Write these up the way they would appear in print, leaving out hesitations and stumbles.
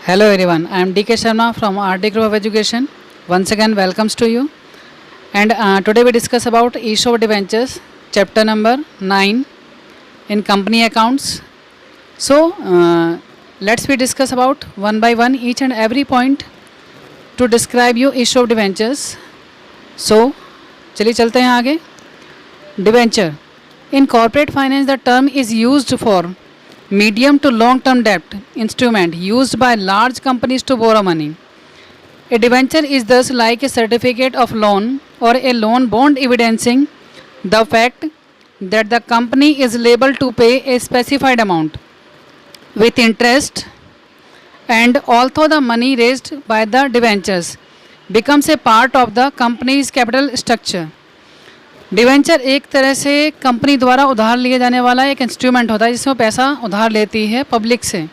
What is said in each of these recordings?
Hello everyone, I am DK Sharma from RD Group of Education. Once again, welcomes to you. And today we discuss about ESOP debentures, chapter number 9 in company accounts. So let's we discuss about one by one each and every point to describe you ESOP debentures. So चलिए चलते हैं आगे. Debenture. In corporate finance, the term is used for medium to long term debt instrument used by large companies to borrow money. A debenture is thus like a certificate of loan or a loan bond evidencing the fact that the company is liable to pay a specified amount with interest, and although the money raised by the debentures becomes a part of the company's capital structure. Debenture एक तरह से company द्वारा उधार लिए जाने वाला एक instrument होता है जिसमें पैसा उधार लेती है पब्लिक से,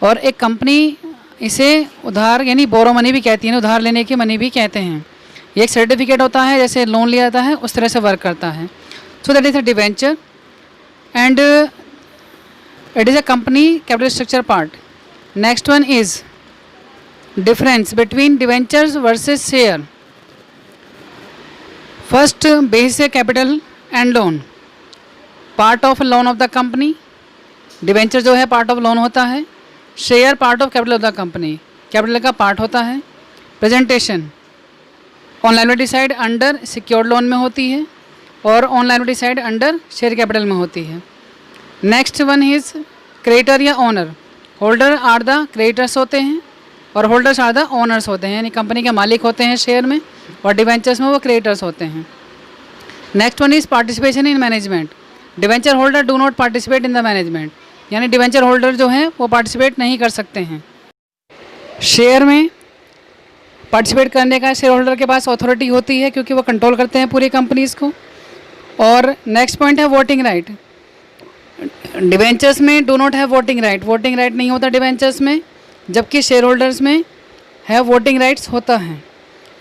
और एक कंपनी इसे उधार यानी बोरो मनी भी कहती है, उधार लेने की मनी भी कहते हैं. ये एक सर्टिफिकेट होता है, जैसे लोन लिया जाता है उस तरह से वर्क करता है. So that is a debenture and it is a company capital structure part. Next one is difference between debentures versus share. First base capital and loan. Part of loan of the company. Debenture जो है part of loan होता है. Share part of capital of the company, capital का part होता है. Presentation on liability side under secured loan में होती है और on liability side under share capital में होती है. नेक्स्ट वन इज क्रेडिटर या owner. Holder are the creditors होते हैं और होल्डर्स आर द ओनर्स होते हैं, यानी कंपनी के मालिक होते हैं शेयर में और डिवेंचर्स में वो क्रेडिटर्स होते हैं. Next one is participation in management. Debenture holder do not participate in the management, यानी डिवेंचर होल्डर जो हैं वो पार्टिसिपेट नहीं कर सकते हैं. शेयर में पार्टिसिपेट करने का शेयर होल्डर के पास अथॉरिटी होती है क्योंकि वो कंट्रोल करते हैं पूरी कंपनीज़ को. और नेक्स्ट पॉइंट है वोटिंग राइट. डिवेंचर्स में do not have voting right. Voting right नहीं होता डिवेंचर्स में, जबकि शेयर होल्डर्स में है वोटिंग राइट्स होता है.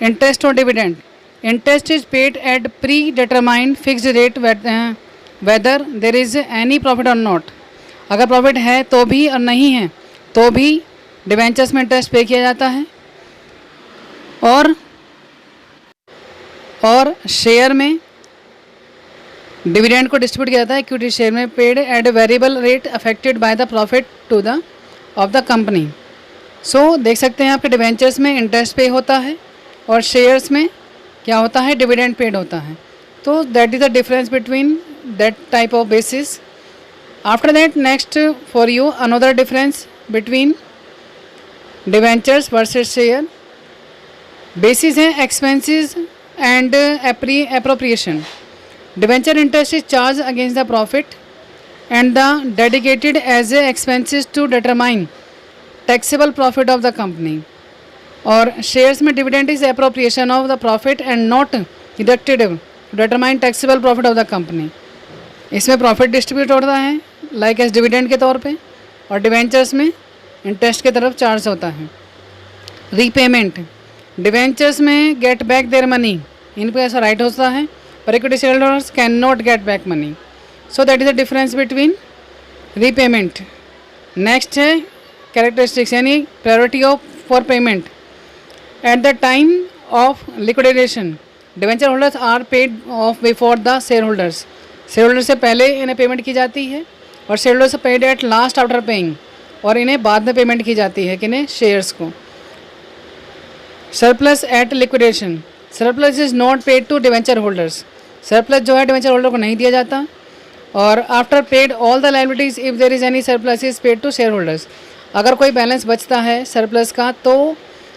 इंटरेस्ट और dividend. Interest is paid at predetermined fixed rate whether there is any profit और नॉट. अगर प्रॉफिट है तो भी और नहीं है तो भी डिवेंचर्स में इंटरेस्ट पे किया जाता है. और शेयर में डिविडेंड को डिस्ट्रीब्यूट किया जाता है. इक्विटी शेयर में paid at variable rate affected by the profit to the of the company. So देख सकते हैं आपके डिवेंचर्स में इंटरेस्ट पे होता है और शेयर्स में क्या होता है, डिविडेंड पेड होता है. तो that is the difference between that type of basis. After that next for you another difference between debentures versus share. Basis हैं expenses and appropriation. Debenture interest is charged against the profit and the dedicated as a expenses to determine taxable profit of the company. और shares में dividend is appropriation of the profit and not deducted to determine taxable profit of the company. इसमें profit distribute होता है like as dividend के तौर पे, और debentures में इंटरेस्ट की तरफ चार्ज होता है. रीपेमेंट. डिवेंचर्स में गेट बैक देयर मनी, इन पर ऐसा राइट होता है, पर equity share holders can not get back money. So that is the difference between repayment. Next है कैरेक्टरिस्टिक्स, यानी priority of for payment. At the time of liquidation, debenture holders are paid off before the shareholders. shareholders से पहले इन्हें payment की जाती है और shareholders paid at last after paying, और इन्हें बाद में पेमेंट की जाती है किन्हें, शेयर्स को. Surplus at liquidation. Surplus is not paid to debenture holders. Surplus जो है डिवेंचर होल्डर को नहीं दिया जाता. और after paid all the liabilities if there is any surplus is paid to shareholders. अगर कोई बैलेंस बचता है सरप्लस का तो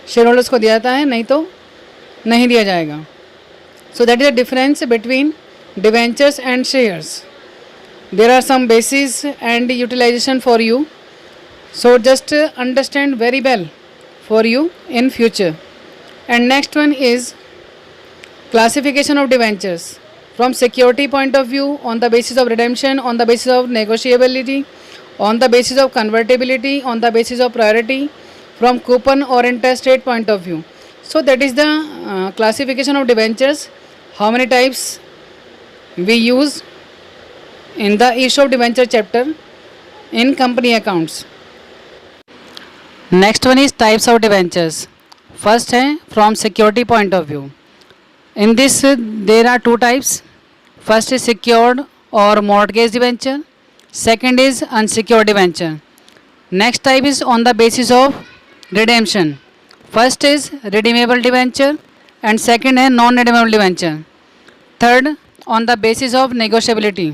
शेयर होल्डर्स को दिया जाता है, नहीं तो नहीं दिया जाएगा. So that is the difference between debentures and shares. There are some basis and utilisation for you, so just understand very well for you in future. And next one is classification of debentures from security point of view, on the basis of redemption, on the basis of negotiability, on the basis of convertibility, on the basis of priority, from coupon or interest rate point of view. So that is the classification of debentures. How many types we use in the ESOP debenture chapter in company accounts. Next one is types of debentures. First है from security point of view. In this there are two types. First is secured और mortgage debenture. Second is unsecured debenture. Next type is on the basis of redemption. First is redeemable debenture and second है non redeemable debenture. Third on the basis of negotiability.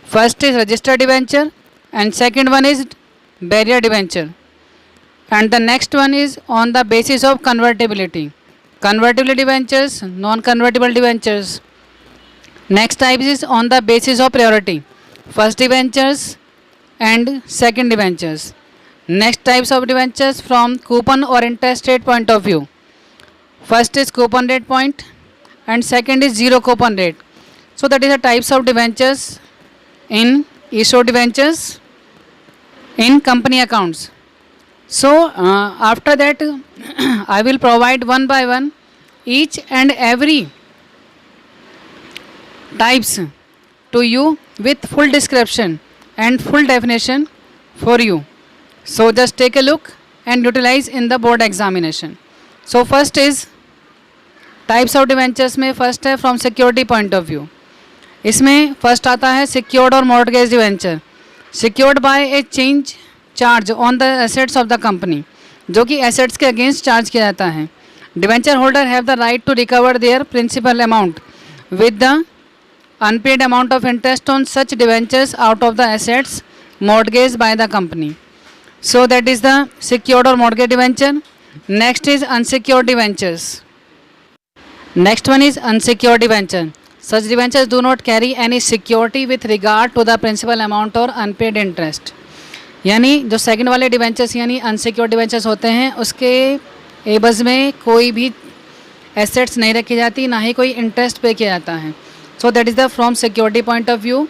First is registered debenture and second one is barrier debenture, and the next one is on the basis of convertibility. Convertible debentures, non convertible debentures. Next type is on the basis of priority. First debentures and second debentures. Next types of debentures from coupon or interest rate point of view. First is coupon rate point and second is zero coupon rate. So that is the types of debentures in issued debentures in company accounts. So after that I will provide one by one each and every types to you with full description and full definition for you. So just take a look and utilize in the board examination. So first is types of debentures में first है from security point of view. इसमें first आता है secured और mortgage debenture. Secured by a change charge on the assets of the company, जो कि assets के against charge किया जाता है. Debenture holder have the right to recover their principal amount with the unpaid amount of interest on such debentures out of the assets mortgage by the company. So that is the secured और mortgage debenture. Next is unsecured debentures. Next one is unsecured debenture. Such debentures do not carry any security with regard to the principal amount or unpaid interest. यानी जो second वाले debentures यानी unsecured debentures होते हैं उसके एवज में कोई भी एसेट्स नहीं रखी जाती, ना ही कोई इंटरेस्ट पे किया जाता है. So that is the from security point of view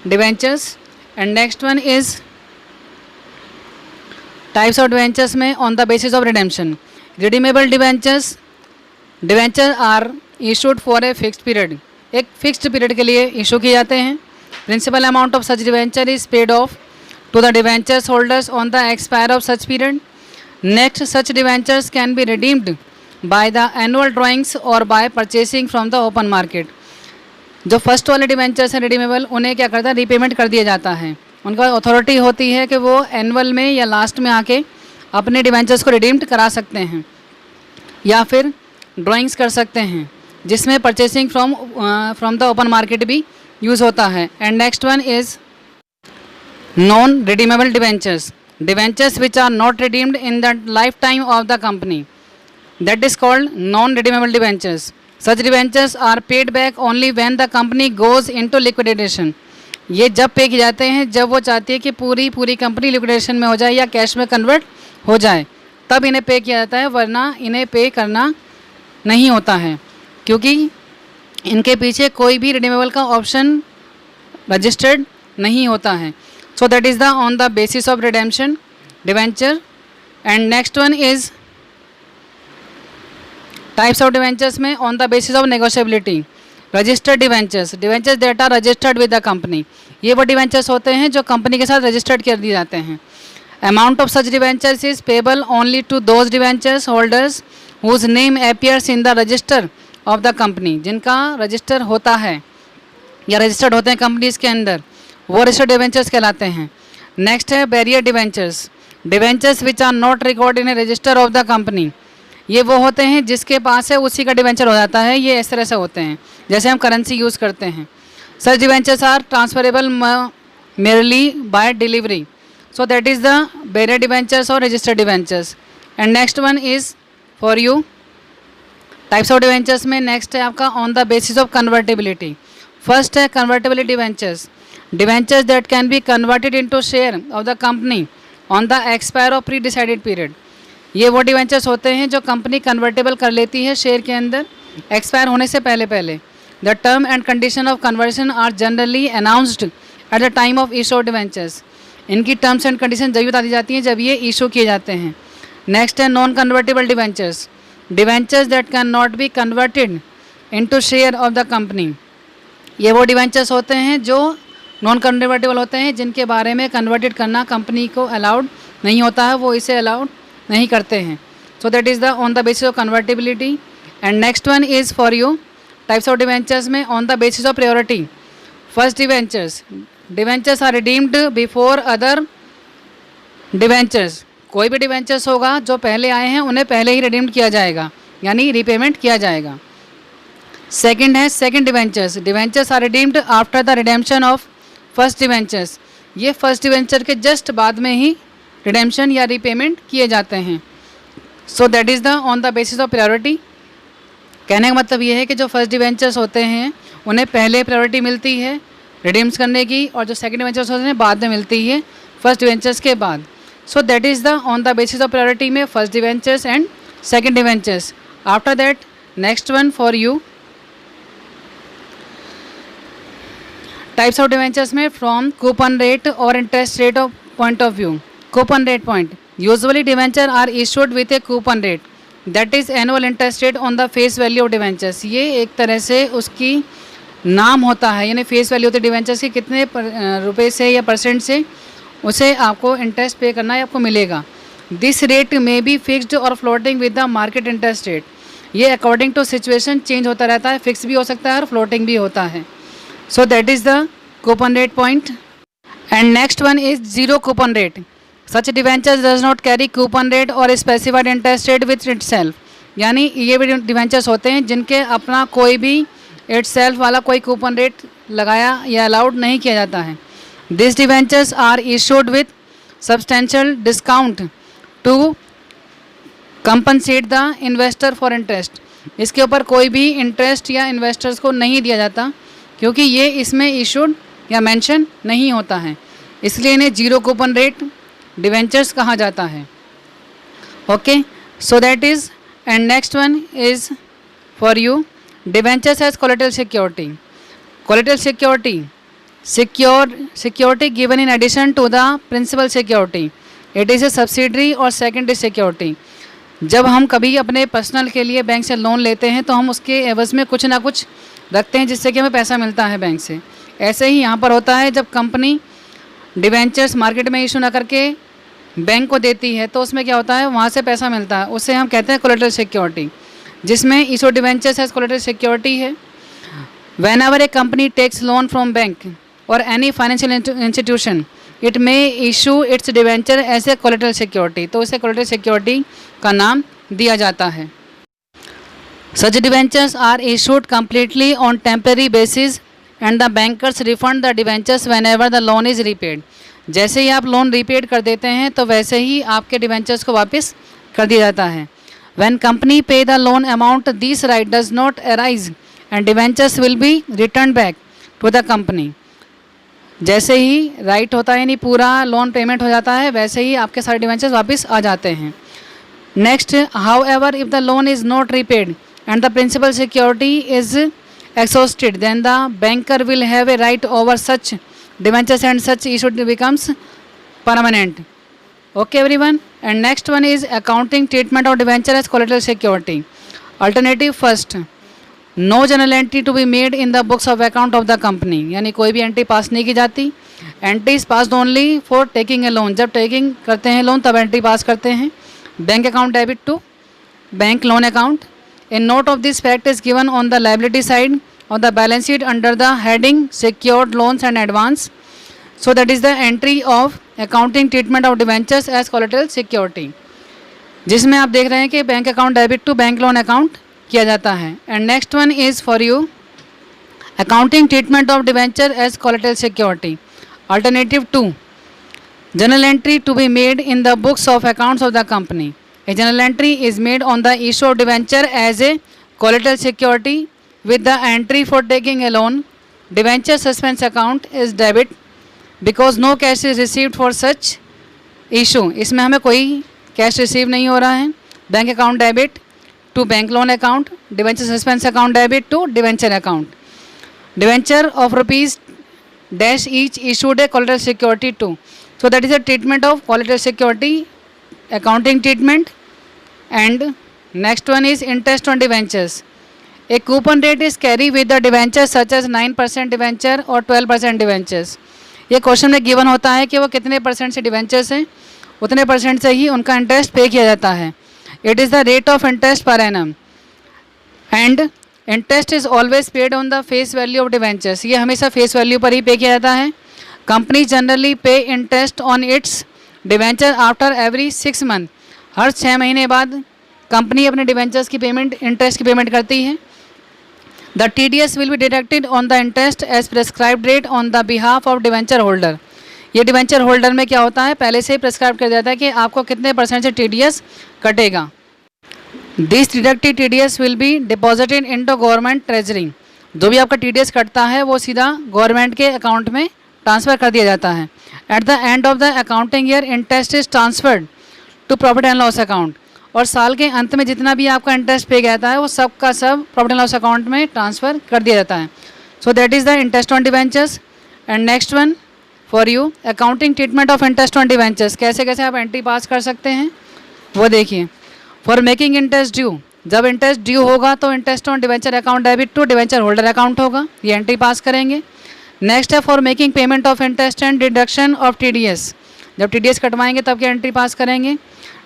debentures. And next one is types of debentures में on the basis of redemption. Redeemable debentures. Debenture are issued for a fixed period. एक fixed period के लिए issue किए जाते हैं. Principal amount of such debenture is paid off to the debentures holders on the expire of such period. Next such debentures can be redeemed by the annual drawings और by purchasing from the open market. जो first वाले debentures हैं redeemable, उन्हें क्या करता है, repayment कर दिया जाता है. उनका अथॉरिटी होती है कि वो एनुअल में या लास्ट में आके अपने डिवेंचर्स को रिडीम्ड करा सकते हैं या फिर ड्राइंग्स कर सकते हैं, जिसमें purchasing from the open market भी यूज़ होता है. And next one is non redeemable debentures. Debentures which are not redeemed in the lifetime of the company, that is called non redeemable debentures. Such debentures are paid back only when the company goes into liquidation. ये जब पे किए जाते हैं जब वो चाहती है कि पूरी कंपनी लिक्विडेशन में हो जाए या कैश में कन्वर्ट हो जाए, तब इन्हें पे किया जाता है, वरना इन्हें पे करना नहीं होता है, क्योंकि इनके पीछे कोई भी रिडीमेबल का ऑप्शन रजिस्टर्ड नहीं होता है. So that is the on the basis of redemption debenture. And next one is types of debentures में on the basis of negotiability. Registered debentures. Debentures that are registered with the company. ये वो debentures होते हैं जो company के साथ registered कर दिए जाते हैं. Amount of such debentures is payable only to those debentures holders whose name appears in the register of the company. जिनका रजिस्टर होता है या रजिस्टर्ड होते हैं कंपनीज के अंदर, वो रजिस्टर्ड डिवेंचर्स कहलाते हैं. नेक्स्ट है bearer debentures. Debentures which are not record in a register of the company. ये वो होते हैं जिसके पास है उसी का डिवेंचर हो जाता है. ये इस तरह से होते हैं जैसे हम करेंसी यूज़ करते हैं. Such debentures are transferable merely by delivery. So that is the bearer debentures और registered debentures. And next one is for you types of debentures में नेक्स्ट है आपका on the basis of convertibility. First है convertible debentures. Debentures that can be converted into share of the company on the expire of pre decided period. ये वो debentures होते हैं जो company convertible कर लेती है शेयर के अंदर एक्सपायर होने से पहले. The term and condition of conversion are generally announced at the time of issue of debentures. इनकी टर्म्स एंड कंडीशन जब बता दी जाती हैं जब ये इशू किए जाते हैं. नेक्स्ट है non convertible debentures. Debentures that can not be converted into share of the company. ये वो डिवेंचर्स होते हैं जो नॉन कन्वर्टेबल होते हैं, जिनके बारे में कन्वर्टेड करना कंपनी को अलाउड नहीं होता है, वो इसे अलाउड नहीं करते हैं. So that is the on the basis of convertibility. And next one is for you types of debentures में on the basis of priority. First debentures are redeemed before other debentures. कोई भी debentures होगा जो पहले आए हैं उन्हें पहले ही redeemed किया जाएगा, यानी repayment किया जाएगा. सेकेंड है second debentures are redeemed after the redemption of first debentures. ये फर्स्ट डिवेंचर के जस्ट बाद में ही रिडेम्पशन या रीपेमेंट किए जाते हैं. So that is the on the basis of priority. कहने का मतलब ये है कि जो फर्स्ट डिवेंचर्स होते हैं उन्हें पहले प्रायोरिटी मिलती है रिडीम्स करने की, और जो सेकेंड डिवेंचर्स होते हैं बाद में मिलती है फर्स्ट डिवेंचर्स के बाद. So that is the on the basis of priority में first debentures and second debentures. After that next one for you types of debentures में फ्रॉम कूपन रेट और interest rate of point of view. Coupon rate point. Usually debenture are issued with a coupon rate that is annual interest rate on the face value of debentures. ये एक तरह से उसकी नाम होता है, यानी फेस वैल्यू होती है डिवेंचर्स की, कितने रुपए से या परसेंट से उसे आपको इंटरेस्ट पे करना है आपको मिलेगा. This rate may be fixed और floating with the market interest rate. ये अकॉर्डिंग टू सिचुएशन चेंज होता रहता है, फिक्स भी हो सकता है और फ्लोटिंग भी होता है. So that is the coupon rate point. And next one is zero coupon rate. Such debentures does not carry coupon rate or specified interest rate with itself. यानी ये भी डिवेंचर्स होते हैं जिनके अपना कोई भी itself वाला कोई कूपन रेट लगाया या अलाउड नहीं किया जाता है. These debentures are issued with substantial discount to compensate the investor for interest. इसके ऊपर कोई भी इंटरेस्ट या इन्वेस्टर्स को नहीं दिया जाता क्योंकि ये इसमें इशूड या मेंशन नहीं होता है, इसलिए इन्हें जीरो कूपन रेट डिवेंचर्स कहा जाता है. Okay, so that is. And next one is for you debentures as collateral security. Collateral security given in addition to the principal security. It is a subsidiary और secondary security. जब हम कभी अपने personal के लिए बैंक से loan लेते हैं तो हम उसके एवज़ में कुछ ना कुछ रखते हैं जिससे कि हमें पैसा मिलता है बैंक से. ऐसे ही यहाँ पर होता है, जब कंपनी डिवेंचर्स मार्केट में इशू ना करके बैंक को देती है तो उसमें क्या होता है, वहाँ से पैसा मिलता है, उससे हम कहते हैं कोलेटरल सिक्योरिटी, जिसमें issue debentures as collateral security है. Whenever a company takes loan from bank और any financial institution it may issue its debenture as a collateral security. तो उसे कोलेटरल सिक्योरिटी का नाम दिया जाता है. Such debentures are issued completely on temporary basis and the bankers refund the debentures whenever the loan is repaid. जैसे ही आप loan repaid कर देते हैं तो वैसे ही आपके डिवेंचर्स को वापस कर दिया जाता है. When company pay the loan amount, this right does not arise and debentures will be returned back to the company. जैसे ही राइट होता है यानी पूरा लोन पेमेंट हो जाता है, वैसे ही आपके सारे डिवेंचर्स वापस आ जाते हैं. Next, however, if the loan is not repaid and the principal security is exhausted, then the banker will have a right over such debentures and such issue becomes permanent. Okay everyone. And next one is accounting treatment of debenture as collateral security. Alternative first, no journal entry to be made in the books of account of the company. यानी कोई भी entry पास नहीं की जाती. Entry is pass only for taking a loan. जब taking करते हैं loan तब एंट्री पास करते हैं. Bank account debit to bank loan account. A note of this fact is given on the liability side of the balance sheet under the heading secured loans and advance. So that is the entry of accounting treatment of debentures as collateral security, जिसमें आप देख रहे हैं कि bank account debit to bank loan account किया जाता है. And next one is for you accounting treatment of debenture as collateral security. Alternative 2, journal entry to be made in the books of accounts of the company. A journal entry is made on the issue of debenture as a collateral security with the entry for taking a loan. Debenture suspense account is debit because no cash is received for such issue. इसमें हमें कोई cash receive नहीं हो रहा है. Bank account debit to bank loan account. Debenture suspense account debit to debenture account. Debenture of rupees dash each issued a collateral security to. So that is a treatment of collateral security, accounting treatment. And next one is interest on debentures. A coupon rate is carried with the debentures such as 9% debenture और 12% debentures. ये question में given होता है कि वो कितने percent से debentures हैं उतने परसेंट से ही उनका इंटरेस्ट पे किया जाता है. It is the rate of interest per annum and interest is always paid on the face value of debentures. ये हमेशा फेस वैल्यू पर ही पे किया जाता है. Company generally pay interest on its debenture after every 6 month. हर 6 महीने बाद कंपनी अपने डिवेंचर्स की पेमेंट, इंटरेस्ट की पेमेंट करती है. The TDS will be deducted on the interest as prescribed rate on the behalf of debenture holder. ये debenture holder में क्या होता है, पहले से ही प्रेस्क्राइब कर जाता है कि आपको कितने परसेंट से TDS कटेगा. This deducted TDS will be deposited into government treasury. जो भी आपका TDS कटता है वो सीधा गवर्नमेंट के अकाउंट में ट्रांसफ़र कर दिया जाता है. At the end of the accounting year interest is transferred to profit and loss account. और साल के अंत में जितना भी आपका इंटरेस्ट पे गया है वो सब का सब प्रॉफिट एंड लॉस अकाउंट में ट्रांसफ़र कर दिया जाता है. So that is the interest on debentures. And next one for you, accounting treatment of interest on debentures. कैसे कैसे आप एंट्री पास कर सकते हैं वो देखिए. फॉर मेकिंग इंटरेस्ट ड्यू, जब इंटरेस्ट ड्यू होगा तो interest on debenture account debit to debenture holder account होगा, ये एंट्री पास करेंगे. नेक्स्ट है for making payment of interest and deduction of TDS. जब TDS कटवाएंगे तब क्या एंट्री पास करेंगे.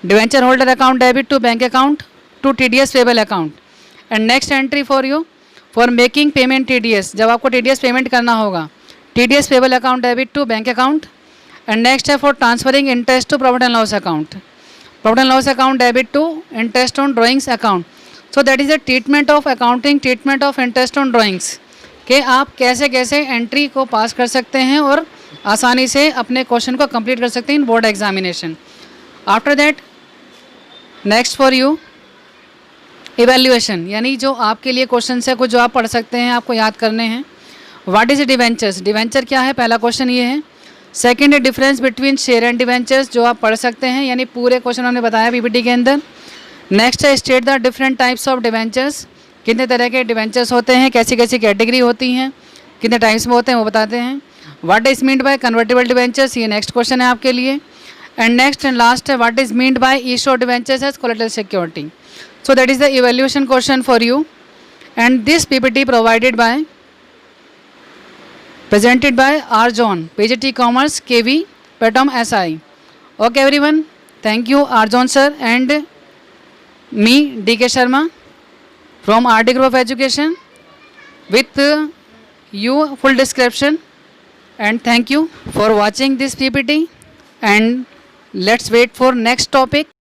Debenture holder account debit to bank account to TDS payable account. And next entry for you for making payment TDS, जब आपको TDS payment करना होगा TDS payable account debit to bank account. And next है for transferring interest to profit and loss account, profit and loss account debit to interest on drawings account. So that is the treatment of accounting treatment of interest on drawings, कि आप कैसे कैसे entry को पास कर सकते हैं और आसानी से अपने क्वेश्चन को कंप्लीट कर सकते हैं इन board examination. After that next for you evaluation, यानी जो आपके लिए क्वेश्चन है कुछ जो आप पढ़ सकते हैं, आपको याद करने हैं. व्हाट इज़ डिवेंचर्स, डिवेंचर क्या है, पहला क्वेश्चन ये है. सेकंड है difference between share and debentures, जो आप पढ़ सकते हैं, यानी पूरे क्वेश्चन हमने बताया PPT के अंदर. नेक्स्ट है state the different types of debentures, कितने तरह के डिवेंचर्स होते हैं, कैसी कैसी कैटेगरी होती हैं, कितने टाइप्स में होते हैं वो बताते हैं. What is meant by convertible debentures, ये नेक्स्ट क्वेश्चन है आपके लिए. एंड नेक्स्ट एंड लास्ट है what is meant by issue of debentures as collateral security. So that is the evaluation question for you. And this PPT provided by presented by R. John, PGT Commerce, KV, Patom SI. Okay everyone, thank you R. John sir and me DK Sharma from RD Group of Education with you full description. And thank you for watching this PPT and let's wait for next topic.